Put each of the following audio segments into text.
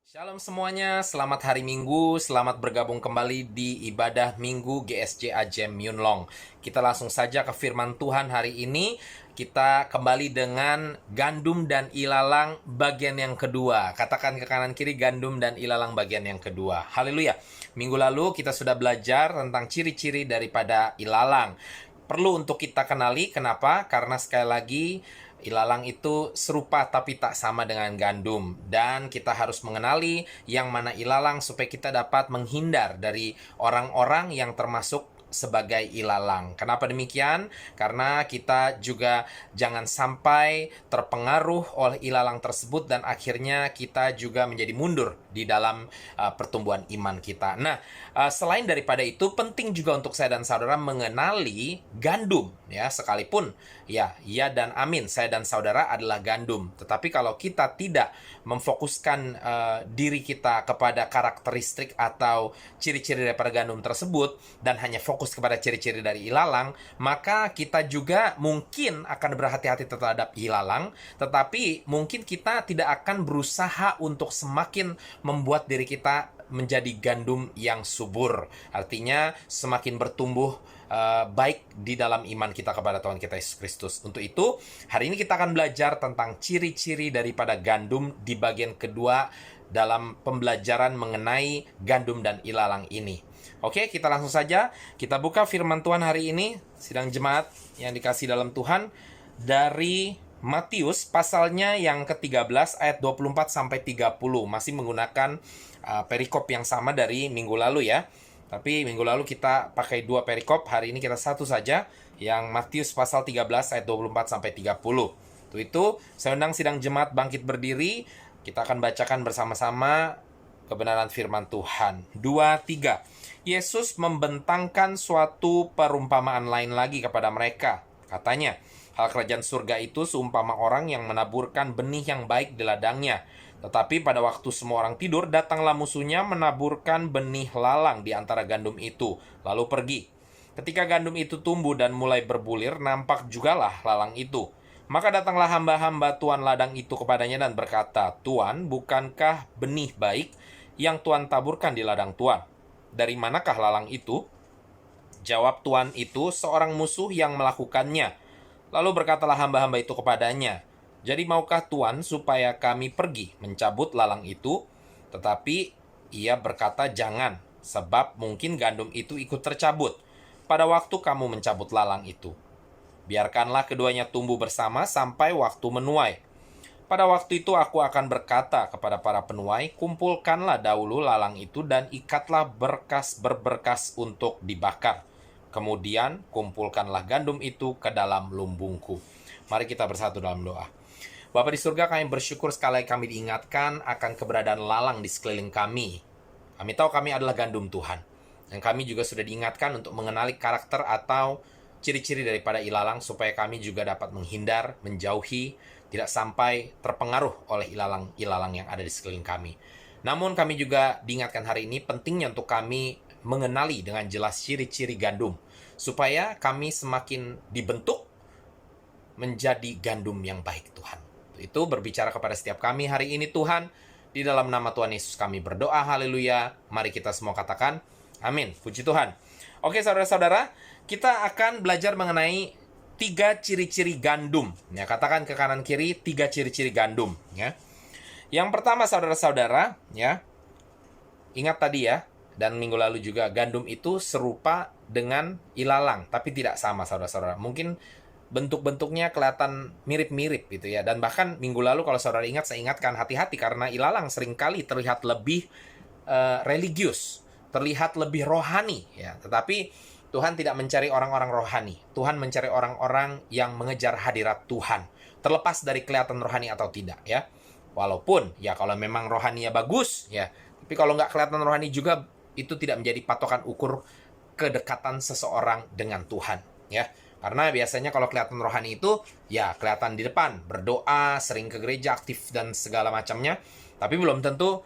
Shalom semuanya, selamat hari Minggu, selamat bergabung kembali di ibadah Minggu GSJ Ajem Yunlong. Kita langsung saja ke firman Tuhan hari ini. Kita kembali dengan gandum dan ilalang bagian yang kedua. Katakan ke kanan kiri, gandum dan ilalang bagian yang kedua. Haleluya. Minggu lalu kita sudah belajar tentang ciri-ciri daripada ilalang. Perlu untuk kita kenali, kenapa? Karena sekali lagi ilalang itu serupa tapi tak sama dengan gandum. Dan kita harus mengenali yang mana ilalang supaya kita dapat menghindar dari orang-orang yang termasuk sebagai ilalang. Kenapa demikian? Karena kita juga jangan sampai terpengaruh oleh ilalang tersebut dan akhirnya kita juga menjadi mundur di dalam pertumbuhan iman kita. Nah, selain daripada itu penting juga untuk saya dan saudara mengenali gandum, ya, sekalipun ya dan amin, saya dan saudara adalah gandum. Tetapi kalau kita tidak memfokuskan diri kita kepada karakteristik atau ciri-ciri daripada gandum tersebut dan hanya fokus kepada ciri-ciri dari ilalang, maka kita juga mungkin akan berhati-hati terhadap ilalang, tetapi mungkin kita tidak akan berusaha untuk semakin membuat diri kita menjadi gandum yang subur. Artinya semakin bertumbuh baik di dalam iman kita kepada Tuhan kita Yesus Kristus. Untuk itu, hari ini kita akan belajar tentang ciri-ciri daripada gandum di bagian kedua dalam pembelajaran mengenai gandum dan ilalang ini. Oke, kita langsung saja. Kita buka firman Tuhan hari ini, sidang jemaat yang dikasih dalam Tuhan, dari Matius pasalnya yang ke-13 ayat 24 sampai 30. Masih menggunakan perikop yang sama dari minggu lalu ya. Tapi minggu lalu kita pakai dua perikop, hari ini kita satu saja, yang Matius pasal 13 ayat 24 sampai 30. Untuk itu, saya undang sidang jemaat bangkit berdiri. Kita akan bacakan bersama-sama kebenaran firman Tuhan. 2, 3. Yesus membentangkan suatu perumpamaan lain lagi kepada mereka. Katanya, hal kerajaan surga itu seumpama orang yang menaburkan benih yang baik di ladangnya. Tetapi pada waktu semua orang tidur, datanglah musuhnya menaburkan benih lalang di antara gandum itu, lalu pergi. Ketika gandum itu tumbuh dan mulai berbulir, nampak jugalah lalang itu. Maka datanglah hamba-hamba tuan ladang itu kepadanya dan berkata, "Tuan, bukankah benih baik yang Tuan taburkan di ladang Tuan? Dari manakah lalang itu?" Jawab tuan itu, "Seorang musuh yang melakukannya." Lalu berkatalah hamba-hamba itu kepadanya, "Jadi maukah Tuan supaya kami pergi mencabut lalang itu?" Tetapi ia berkata, "Jangan, sebab mungkin gandum itu ikut tercabut pada waktu kamu mencabut lalang itu. Biarkanlah keduanya tumbuh bersama sampai waktu menuai. Pada waktu itu aku akan berkata kepada para penuai, kumpulkanlah dahulu lalang itu dan ikatlah berkas-berberkas untuk dibakar. Kemudian kumpulkanlah gandum itu ke dalam lumbungku." Mari kita bersatu dalam doa. Bapa di surga, kami bersyukur sekali kami diingatkan akan keberadaan lalang di sekeliling kami. Kami tahu kami adalah gandum Tuhan. Dan kami juga sudah diingatkan untuk mengenali karakter atau ciri-ciri daripada ilalang supaya kami juga dapat menghindar, menjauhi, tidak sampai terpengaruh oleh ilalang-ilalang yang ada di sekeliling kami. Namun kami juga diingatkan hari ini pentingnya untuk kami mengenali dengan jelas ciri-ciri gandum supaya kami semakin dibentuk menjadi gandum yang baik Tuhan. Itu berbicara kepada setiap kami hari ini Tuhan. Di dalam nama Tuhan Yesus kami berdoa, haleluya. Mari kita semua katakan amin, puji Tuhan. Oke saudara-saudara, kita akan belajar mengenai 3 ciri-ciri gandum. Ya, katakan ke kanan kiri 3 ciri-ciri gandum. Ya. Yang pertama saudara-saudara, ya, ingat tadi ya, dan minggu lalu juga, gandum itu serupa dengan ilalang, tapi tidak sama saudara-saudara. Mungkin bentuk-bentuknya kelihatan mirip-mirip gitu ya. Dan bahkan minggu lalu kalau saudara ingat, saya ingatkan hati-hati karena ilalang seringkali terlihat lebih religius, terlihat lebih rohani ya. Tetapi Tuhan tidak mencari orang-orang rohani. Tuhan mencari orang-orang yang mengejar hadirat Tuhan, terlepas dari kelihatan rohani atau tidak ya. Walaupun ya kalau memang rohaninya bagus ya, tapi kalau nggak kelihatan rohani juga, itu tidak menjadi patokan ukur kedekatan seseorang dengan Tuhan ya. Karena biasanya kalau kelihatan rohani itu, ya kelihatan di depan, berdoa, sering ke gereja, aktif dan segala macamnya. Tapi belum tentu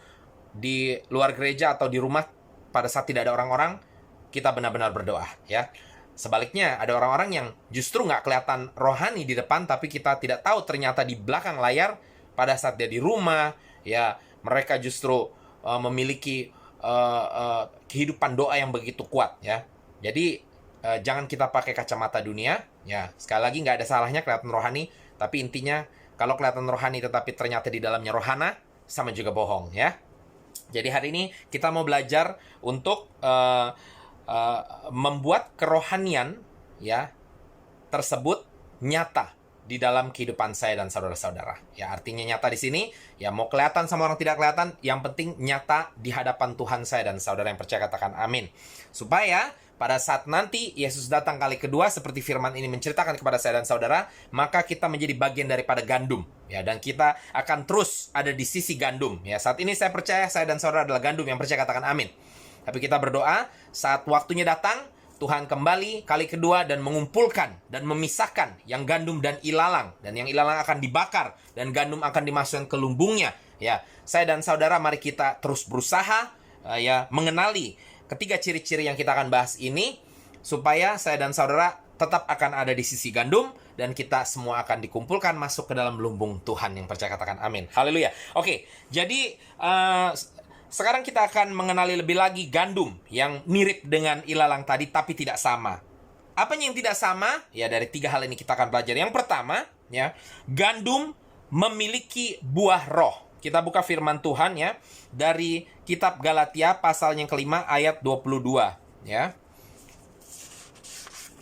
di luar gereja atau di rumah pada saat tidak ada orang-orang, kita benar-benar berdoa ya. Sebaliknya, ada orang-orang yang justru nggak kelihatan rohani di depan, tapi kita tidak tahu ternyata di belakang layar, pada saat dia di rumah, ya mereka justru memiliki kehidupan doa yang begitu kuat ya. Jadi jangan kita pakai kacamata dunia ya. Sekali lagi nggak ada salahnya kelihatan rohani, tapi intinya kalau kelihatan rohani tetapi ternyata di dalamnya rohana, sama juga bohong ya. Jadi hari ini kita mau belajar untuk membuat kerohanian ya tersebut nyata di dalam kehidupan saya dan saudara-saudara. Ya, artinya nyata di sini, ya mau kelihatan sama orang tidak kelihatan, yang penting nyata di hadapan Tuhan saya dan saudara yang percaya, katakan amin. Supaya pada saat nanti Yesus datang kali kedua, seperti firman ini menceritakan kepada saya dan saudara, maka kita menjadi bagian daripada gandum. Ya, dan kita akan terus ada di sisi gandum. Ya, saat ini saya percaya saya dan saudara adalah gandum, yang percaya katakan amin. Tapi kita berdoa, saat waktunya datang, Tuhan kembali kali kedua dan mengumpulkan dan memisahkan yang gandum dan ilalang. Dan yang ilalang akan dibakar dan gandum akan dimasukkan ke lumbungnya. Ya, saya dan saudara mari kita terus berusaha ya mengenali ketiga ciri-ciri yang kita akan bahas ini, supaya saya dan saudara tetap akan ada di sisi gandum dan kita semua akan dikumpulkan masuk ke dalam lumbung Tuhan, yang percaya katakan amin. Haleluya. Oke, jadi sekarang kita akan mengenali lebih lagi gandum yang mirip dengan ilalang tadi tapi tidak sama. Apanya yang tidak sama? Ya, dari 3 hal ini kita akan belajar. Yang pertama, ya, gandum memiliki buah roh. Kita buka firman Tuhan ya dari kitab Galatia pasal yang kelima ayat 22 ya.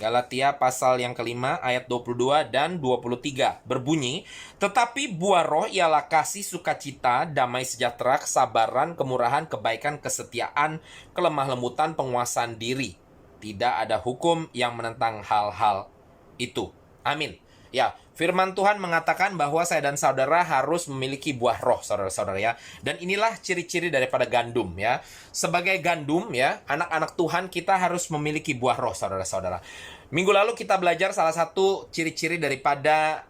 Galatia pasal yang kelima ayat 22 dan 23 berbunyi, tetapi buah roh ialah kasih, sukacita, damai sejahtera, kesabaran, kemurahan, kebaikan, kesetiaan, kelemah lembutan, penguasaan diri. Tidak ada hukum yang menentang hal-hal itu. Amin. Ya, firman Tuhan mengatakan bahwa saya dan saudara harus memiliki buah roh, saudara-saudara ya. Dan inilah ciri-ciri daripada gandum ya. Sebagai gandum ya, anak-anak Tuhan kita harus memiliki buah roh, saudara-saudara. Minggu lalu kita belajar salah satu ciri-ciri daripada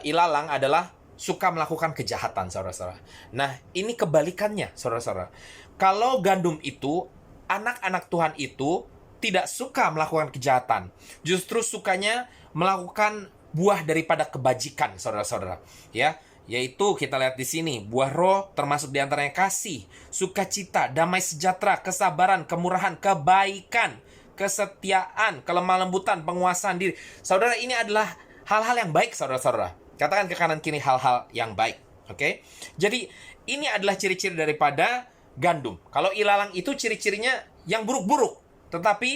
ilalang adalah suka melakukan kejahatan, saudara-saudara. Nah, ini kebalikannya, saudara-saudara. Kalau gandum itu, anak-anak Tuhan itu tidak suka melakukan kejahatan. Justru sukanya melakukan buah daripada kebajikan, saudara-saudara. Ya, yaitu kita lihat di sini, buah roh termasuk diantaranya kasih, sukacita, damai sejahtera, kesabaran, kemurahan, kebaikan, kesetiaan, kelemah lembutan, penguasaan diri. Saudara, ini adalah hal-hal yang baik, saudara-saudara. Katakan ke kanan kiri hal-hal yang baik. Oke? Jadi, ini adalah ciri-ciri daripada gandum. Kalau ilalang itu ciri-cirinya yang buruk-buruk. Tetapi,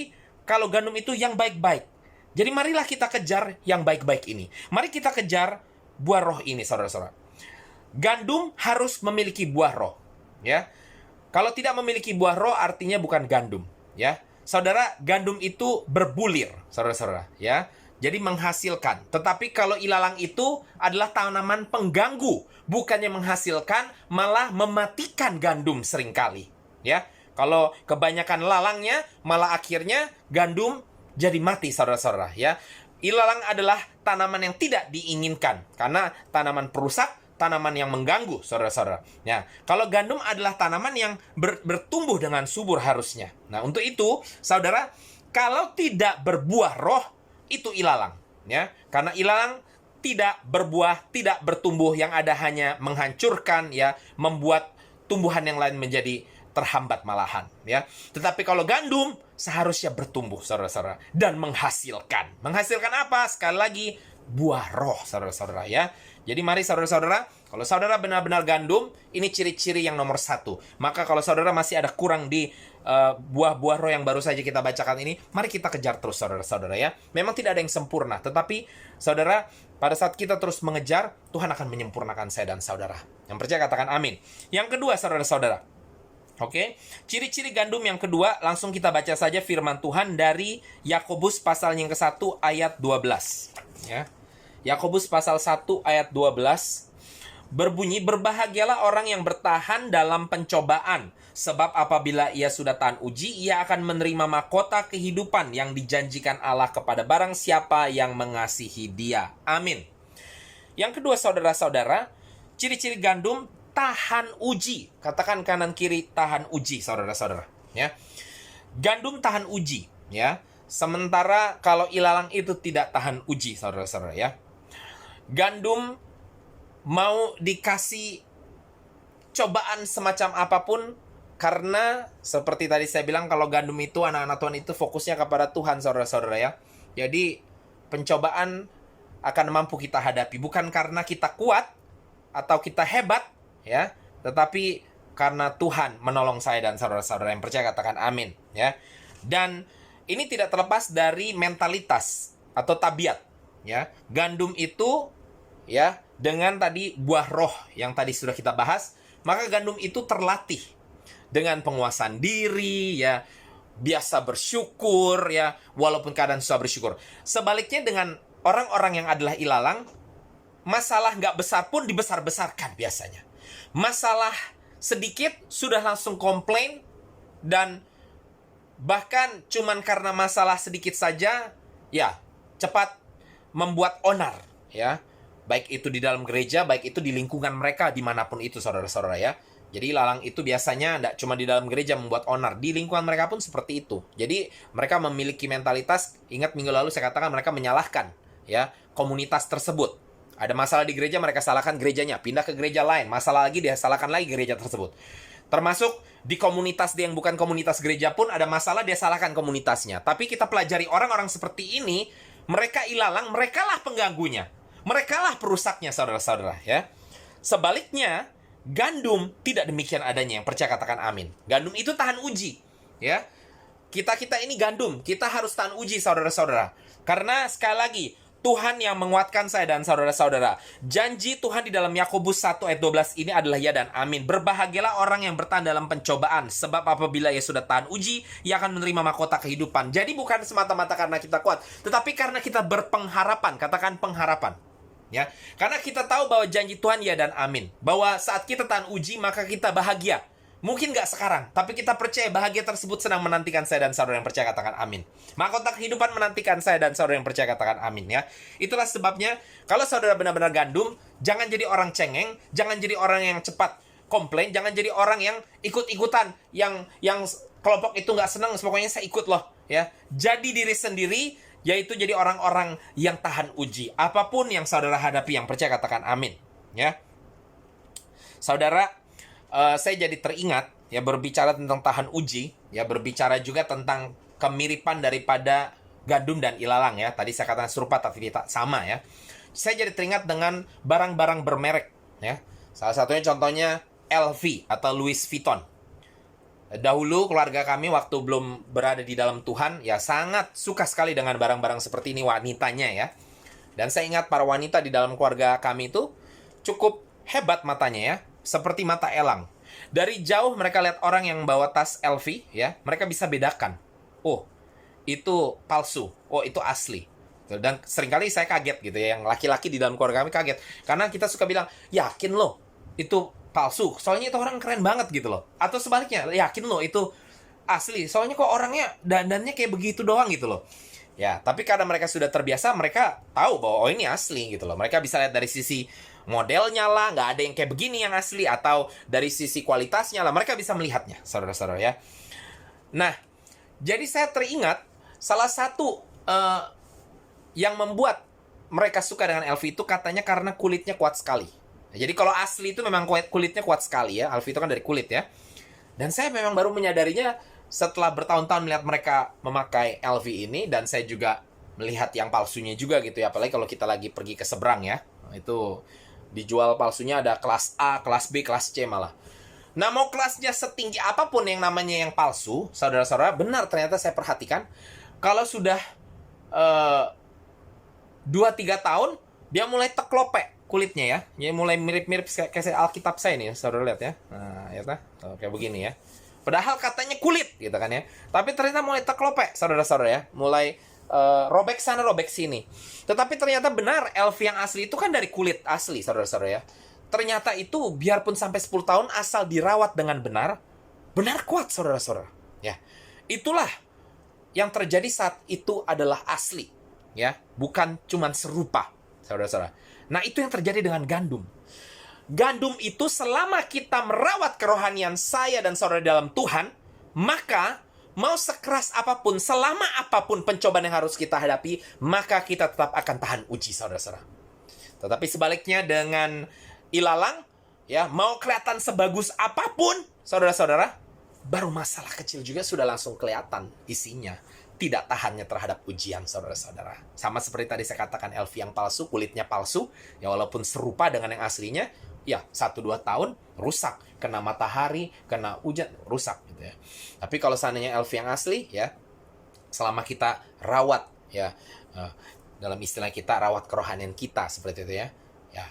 kalau gandum itu yang baik-baik. Jadi marilah kita kejar yang baik-baik ini. Mari kita kejar buah roh ini, saudara-saudara. Gandum harus memiliki buah roh. Ya. Kalau tidak memiliki buah roh, artinya bukan gandum. Ya. Saudara, gandum itu berbulir, saudara-saudara. Ya. Jadi menghasilkan. Tetapi kalau ilalang itu adalah tanaman pengganggu. Bukannya menghasilkan, malah mematikan gandum seringkali. Ya. Kalau kebanyakan lalangnya, malah akhirnya gandum jadi mati, saudara-saudara ya. Ilalang adalah tanaman yang tidak diinginkan karena tanaman perusak, tanaman yang mengganggu, saudara-saudara. Ya, kalau gandum adalah tanaman yang bertumbuh dengan subur harusnya. Nah, untuk itu, saudara, kalau tidak berbuah roh, itu ilalang, ya. Karena ilalang tidak berbuah, tidak bertumbuh, yang ada hanya menghancurkan, ya, membuat tumbuhan yang lain menjadi terhambat malahan, ya. Tetapi kalau gandum seharusnya bertumbuh, saudara-saudara, dan menghasilkan. Menghasilkan apa? Sekali lagi, buah roh, saudara-saudara ya. Jadi mari saudara-saudara, kalau saudara benar-benar gandum, ini ciri-ciri yang nomor 1. Maka kalau saudara masih ada kurang di buah-buah roh yang baru saja kita bacakan ini, mari kita kejar terus, saudara-saudara ya. Memang tidak ada yang sempurna, tetapi saudara, pada saat kita terus mengejar, Tuhan akan menyempurnakan saya dan saudara. Yang percaya katakan amin. Yang kedua, saudara-saudara, oke, ciri-ciri gandum yang kedua, langsung kita baca saja firman Tuhan dari Yakobus pasal yang ke-1 ayat 12. Ya. Yakobus pasal 1 ayat 12 berbunyi, berbahagialah orang yang bertahan dalam pencobaan, sebab apabila ia sudah tahan uji, ia akan menerima mahkota kehidupan yang dijanjikan Allah kepada barang siapa yang mengasihi dia. Amin. Yang kedua, saudara-saudara, ciri-ciri gandum tahan uji. Katakan kanan kiri, tahan uji, saudara-saudara ya. Gandum tahan uji ya. Sementara kalau ilalang itu tidak tahan uji, saudara-saudara ya. Gandum mau dikasih cobaan semacam apapun, karena seperti tadi saya bilang, kalau gandum itu, anak-anak Tuhan itu fokusnya kepada Tuhan, saudara-saudara ya. Jadi pencobaan akan mampu kita hadapi, bukan karena kita kuat atau kita hebat ya, tetapi karena Tuhan menolong saya dan saudara-saudara yang percaya, katakan amin ya. Dan ini tidak terlepas dari mentalitas atau tabiat ya. Gandum itu ya, dengan tadi buah roh yang tadi sudah kita bahas, maka gandum itu terlatih dengan penguasaan diri ya, biasa bersyukur ya, walaupun keadaan susah bersyukur. Sebaliknya dengan orang-orang yang adalah ilalang, masalah nggak besar pun dibesar-besarkan biasanya. Masalah sedikit sudah langsung komplain, dan bahkan cuman karena masalah sedikit saja ya cepat membuat onar ya. Baik itu di dalam gereja, baik itu di lingkungan mereka dimanapun itu, saudara-saudara ya. Jadi ilalang itu biasanya tidak cuma di dalam gereja membuat onar, di lingkungan mereka pun seperti itu. Jadi mereka memiliki mentalitas, ingat minggu lalu saya katakan mereka menyalahkan ya komunitas tersebut. Ada masalah di gereja, mereka salahkan gerejanya, pindah ke gereja lain, masalah lagi, dia salahkan lagi gereja tersebut. Termasuk di komunitas yang bukan komunitas gereja pun ada masalah, dia salahkan komunitasnya. Tapi kita pelajari orang-orang seperti ini, mereka ilalang, merekalah pengganggunya, merekalah perusaknya, saudara-saudara ya. Sebaliknya, gandum tidak demikian adanya, yang percaya katakan amin. Gandum itu tahan uji ya. Kita ini gandum, kita harus tahan uji, saudara-saudara. Karena sekali lagi, Tuhan yang menguatkan saya dan saudara-saudara. Janji Tuhan di dalam Yakobus 1 ayat 12 ini adalah ya dan amin. Berbahagialah orang yang bertahan dalam pencobaan, sebab apabila ia sudah tahan uji, ia akan menerima mahkota kehidupan. Jadi bukan semata-mata karena kita kuat, tetapi karena kita berpengharapan. Katakan pengharapan ya. Karena kita tahu bahwa janji Tuhan ya dan amin, bahwa saat kita tahan uji maka kita bahagia. Mungkin nggak sekarang, tapi kita percaya bahagia tersebut sedang menantikan saya dan saudara yang percaya, katakan amin. Mahkota kehidupan menantikan saya dan saudara yang percaya, katakan amin ya. Itulah sebabnya kalau saudara benar-benar gandum, jangan jadi orang cengeng, jangan jadi orang yang cepat komplain, jangan jadi orang yang ikut-ikutan, yang kelompok itu nggak senang, pokoknya saya ikut loh ya. Jadi diri sendiri, yaitu jadi orang-orang yang tahan uji. Apapun yang saudara hadapi, yang percaya katakan amin ya. Saudara, saya jadi teringat ya, berbicara tentang tahan uji ya, berbicara juga tentang kemiripan daripada gandum dan ilalang ya. Tadi saya katakan serupa tapi tak sama ya. Saya jadi teringat dengan barang-barang bermerek ya. Salah satunya contohnya LV atau Louis Vuitton. Dahulu keluarga kami waktu belum berada di dalam Tuhan ya sangat suka sekali dengan barang-barang seperti ini, wanitanya ya. Dan saya ingat para wanita di dalam keluarga kami itu cukup hebat matanya ya, seperti mata elang. Dari jauh mereka lihat orang yang bawa tas LV ya, mereka bisa bedakan. Oh, itu palsu. Oh, itu asli. Dan seringkali saya kaget gitu ya, yang laki-laki di dalam keluarga kami kaget. Karena kita suka bilang, yakin lo itu palsu, soalnya itu orang keren banget gitu loh. Atau sebaliknya, yakin lo itu asli, soalnya kok orangnya dandannya kayak begitu doang gitu loh. Ya, tapi karena mereka sudah terbiasa, mereka tahu bahwa oh ini asli gitu loh. Mereka bisa lihat dari sisi modelnya lah, nggak ada yang kayak begini yang asli, atau dari sisi kualitasnya lah, mereka bisa melihatnya, saudara-saudara ya. Nah, jadi saya teringat salah satu yang membuat mereka suka dengan LV itu katanya karena kulitnya kuat sekali. Nah, jadi kalau asli itu memang kulitnya kuat sekali ya, LV itu kan dari kulit ya. Dan saya memang baru menyadarinya setelah bertahun-tahun melihat mereka memakai LV ini, dan saya juga melihat yang palsunya juga gitu ya, apalagi kalau kita lagi pergi ke seberang ya. Itu dijual palsunya, ada kelas A, kelas B, kelas C malah. Nah, mau kelasnya setinggi apapun yang namanya yang palsu, saudara-saudara, benar ternyata saya perhatikan, kalau sudah 2-3 tahun, dia mulai teklopek kulitnya ya. Dia mulai mirip-mirip kayak Alkitab saya nih, saudara lihat ya. Nah, ya kayak begini ya. Padahal katanya kulit gitu kan ya. Tapi ternyata mulai teklopek, saudara-saudara ya. Mulai robek sana, robek sini. Tetapi ternyata benar, LV yang asli itu kan dari kulit asli, saudara-saudara ya. Ternyata itu biarpun sampai 10 tahun asal dirawat dengan benar, benar kuat, saudara-saudara. Ya. Itulah yang terjadi saat itu adalah asli, ya, bukan cuman serupa, saudara-saudara. Nah, itu yang terjadi dengan gandum. Gandum itu selama kita merawat kerohanian saya dan saudara dalam Tuhan, maka mau sekeras apapun, selama apapun pencobaan yang harus kita hadapi, maka kita tetap akan tahan uji, saudara-saudara. Tetapi sebaliknya dengan ilalang, ya, mau kelihatan sebagus apapun, saudara-saudara, baru masalah kecil juga sudah langsung kelihatan isinya. Tidak tahannya terhadap ujian, saudara-saudara. Sama seperti tadi saya katakan, LV yang palsu, kulitnya palsu, ya walaupun serupa dengan yang aslinya, ya 1-2 tahun rusak. Kena matahari, kena hujan, rusak gitu ya. Tapi kalau seandainya LV yang asli, ya, selama kita rawat, ya, dalam istilah kita, rawat kerohanian kita, seperti itu ya. Ya,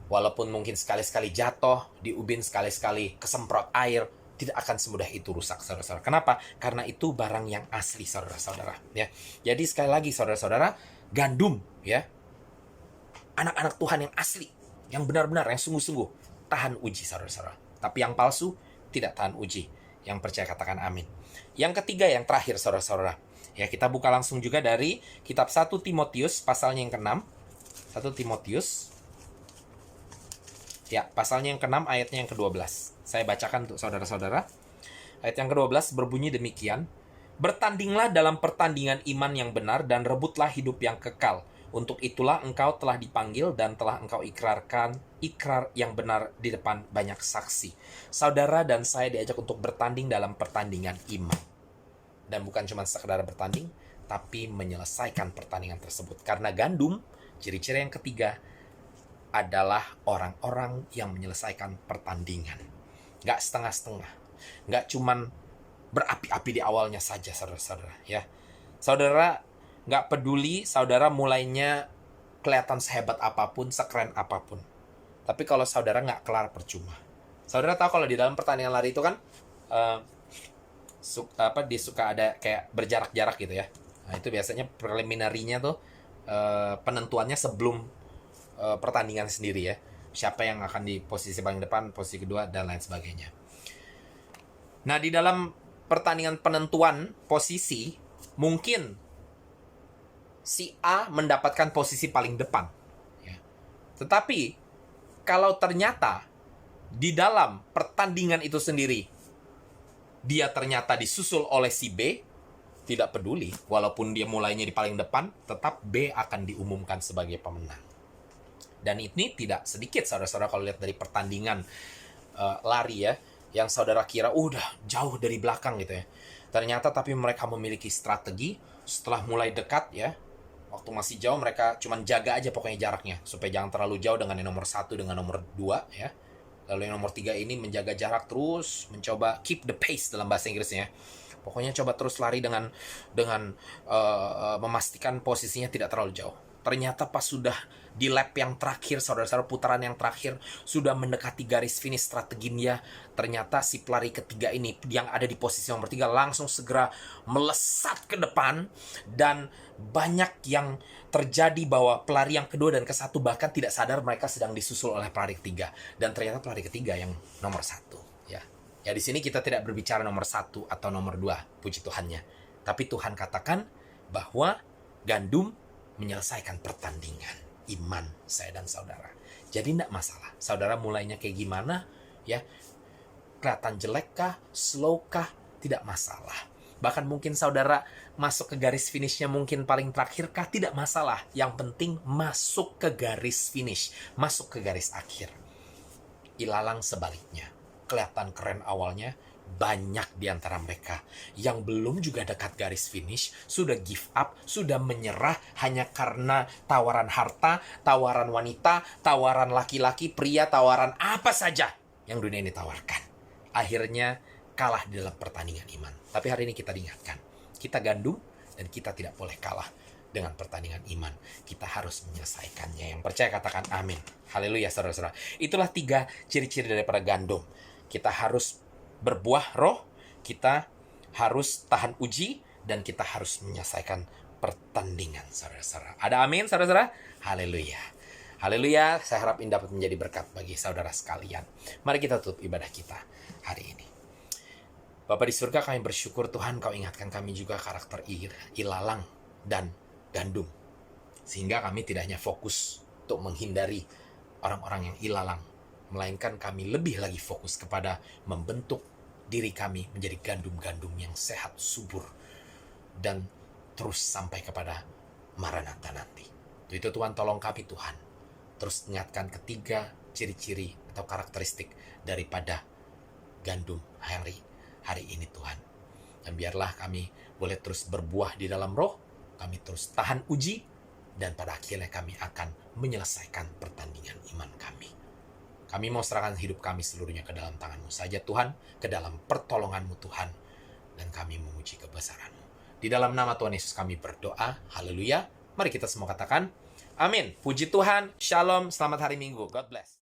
walaupun mungkin sekali-sekali jatuh, di ubin sekali-sekali kesemprot air, tidak akan semudah itu rusak, saudara-saudara. Kenapa? Karena itu barang yang asli, saudara-saudara. Ya, jadi sekali lagi, saudara-saudara, gandum, ya, anak-anak Tuhan yang asli, yang benar-benar, yang sungguh-sungguh, tahan uji, saudara-saudara. Tapi yang palsu tidak tahan uji. Yang percaya katakan amin. Yang ketiga, yang terakhir, saudara-saudara. Ya, kita buka langsung juga dari kitab 1 Timotius, pasalnya yang ke-6. 1 Timotius. Ya, pasalnya yang ke-6, ayatnya yang ke-12. Saya bacakan untuk saudara-saudara. Ayat yang ke-12 berbunyi demikian. Bertandinglah dalam pertandingan iman yang benar dan rebutlah hidup yang kekal. Untuk itulah engkau telah dipanggil dan telah engkau ikrarkan ikrar yang benar di depan banyak saksi. Saudara dan saya diajak untuk bertanding dalam pertandingan iman. Dan bukan cuma sekedar bertanding, tapi menyelesaikan pertandingan tersebut. Karena gandum, ciri-ciri yang ketiga, adalah orang-orang yang menyelesaikan pertandingan. Nggak setengah-setengah. Nggak cuman berapi-api di awalnya saja, saudara-saudara. Ya, saudara nggak peduli, saudara mulainya kelihatan sehebat apapun, sekeren apapun. Tapi kalau saudara nggak kelar, percuma. Saudara tahu kalau di dalam pertandingan lari itu kan, suka ada kayak berjarak-jarak gitu ya. Nah, itu biasanya preliminarinya tuh, penentuannya sebelum pertandingan sendiri ya. Siapa yang akan di posisi paling depan, posisi kedua, dan lain sebagainya. Nah, di dalam pertandingan penentuan posisi, mungkin si A mendapatkan posisi paling depan. Ya. Tetapi, kalau ternyata di dalam pertandingan itu sendiri, dia ternyata disusul oleh si B, tidak peduli. Walaupun dia mulainya di paling depan, tetap B akan diumumkan sebagai pemenang. Dan ini tidak sedikit, saudara-saudara, kalau lihat dari pertandingan lari ya, yang saudara kira udah jauh dari belakang gitu ya. Ternyata tapi mereka memiliki strategi. Setelah mulai dekat ya, waktu masih jauh mereka cuma jaga aja pokoknya jaraknya, supaya jangan terlalu jauh dengan yang nomor 1 dengan nomor 2 ya. Lalu yang nomor 3 ini menjaga jarak terus, mencoba keep the pace dalam bahasa Inggrisnya. Pokoknya coba terus lari dengan memastikan posisinya tidak terlalu jauh. Ternyata pas sudah di lap yang terakhir, saudara-saudara, putaran yang terakhir, sudah mendekati garis finish strateginya, ternyata si pelari ketiga ini yang ada di posisi nomor 3 langsung segera melesat ke depan, dan banyak yang terjadi bahwa pelari yang kedua dan ke-1 bahkan tidak sadar mereka sedang disusul oleh pelari ketiga, dan ternyata pelari ketiga yang nomor 1 ya. Ya, di sini kita tidak berbicara nomor 1 atau nomor 2, puji Tuhannya. Tapi Tuhan katakan bahwa gandum menyelesaikan pertandingan iman saya dan saudara. Jadi tidak masalah. Saudara mulainya kayak gimana ya? Kelihatan jelek kah? Slow kah? Tidak masalah. Bahkan mungkin saudara masuk ke garis finishnya mungkin paling terakhir kah? Tidak masalah. Yang penting masuk ke garis finish. Masuk ke garis akhir. Ilalang sebaliknya. Kelihatan keren awalnya, banyak di antara mereka yang belum juga dekat garis finish, sudah give up, sudah menyerah hanya karena tawaran harta, tawaran wanita, tawaran laki-laki, pria, tawaran apa saja yang dunia ini tawarkan. Akhirnya kalah di dalam pertandingan iman. Tapi hari ini kita diingatkan, kita gandum dan kita tidak boleh kalah dengan pertandingan iman. Kita harus menyelesaikannya. Yang percaya katakan amin. Haleluya, saudara-saudara. Itulah 3 ciri-ciri daripada gandum. Kita harus berbuah roh, kita harus tahan uji, dan kita harus menyelesaikan pertandingan, saudara-saudara. Ada amin, saudara-saudara? Haleluya. Haleluya, saya harap ini dapat menjadi berkat bagi saudara sekalian. Mari kita tutup ibadah kita hari ini. Bapa di surga, kami bersyukur Tuhan Kau ingatkan kami juga karakter ilalang dan gandum. Sehingga kami tidak hanya fokus untuk menghindari orang-orang yang ilalang, melainkan kami lebih lagi fokus kepada membentuk diri kami menjadi gandum-gandum yang sehat, subur, dan terus sampai kepada Maranatha nanti. Itu Tuhan, tolong kami Tuhan. Terus ingatkan ketiga ciri-ciri atau karakteristik daripada gandum hari ini Tuhan. Dan biarlah kami boleh terus berbuah di dalam roh, kami terus tahan uji, dan pada akhirnya kami akan menyelesaikan pertandingan iman kami. Kami mau serahkan hidup kami seluruhnya ke dalam tangan-Mu saja Tuhan, ke dalam pertolongan-Mu Tuhan, dan kami memuji kebesaran-Mu. Di dalam nama Tuhan Yesus kami berdoa, haleluya. Mari kita semua katakan, amin. Puji Tuhan, shalom, selamat hari Minggu, God bless.